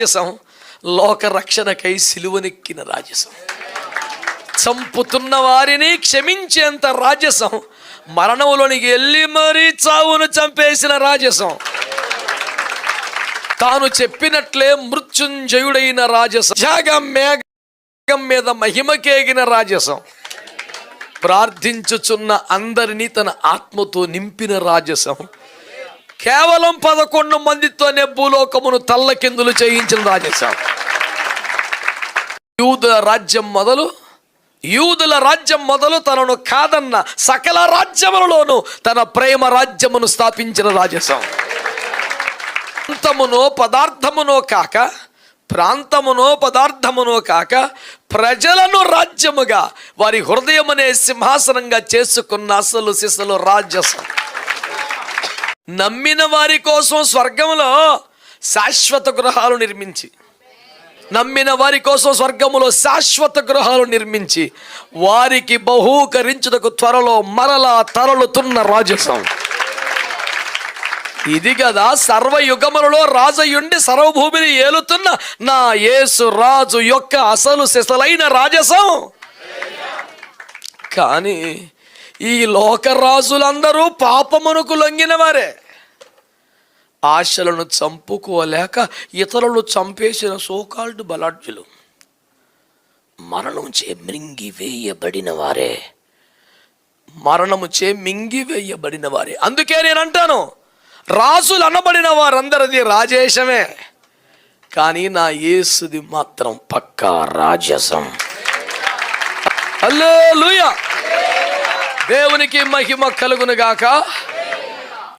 రాజసం లోక రక్షణకై సిలువనెక్కిన రాజసం, చంపుతున్న వారిని క్షమించేంత రాజసం, మరణంలోనికి వెళ్ళి మరీ చావును చంపేసిన రాజసం, తాను చెప్పినట్లే మృత్యుంజయుడైన రాజసం, మేఘం మీద మహిమకేగిన రాజసం, ప్రార్థించుచున్న అందరినీ తన ఆత్మతో నింపిన రాజసం, కేవలం 11 మందితోనే భూలోకమును తల్లకిందులు చేయించిన రాజసం. యూదుల రాజ్యం మొదలు తనను కాదన్న సకల రాజ్యములలోనూ తన ప్రేమ రాజ్యమును స్థాపించిన రాజసం. ప్రాంతమునో పదార్థమునో కాక ప్రజలను రాజ్యముగా వారి హృదయమనే సింహాసనంగా చేసుకున్న అసలు సిసలు రాజసం. నమ్మిన వారి కోసం స్వర్గములో శాశ్వత గృహాలు నిర్మించి వారికి బహూకరించుటకు త్వరలో మరలా తరలుతున్న రాజసం. ఇది కదా సర్వయుగములలో రాజయుండి సర్వభూమిని ఏలుతున్న నా యేసు రాజు యొక్క అసలు సిసలైన రాజసం. కానీ ఈ లోకరాజులందరూ పాపమునకు లొంగిన వారే, ఆశలను చంపుకోలేక ఇతరులు చంపేసిన సోకాల్డ్ బలాఢ్యులు, మరణముచే మింగివేయబడిన వారే. అందుకే నేను అంటాను, రాజులు అనబడిన వారందరిది రాజేశమే, కానీ నా యేసుది మాత్రం పక్కా రాజసం. హల్లెలూయా, దేవునికి మహిమ కలుగును గాక.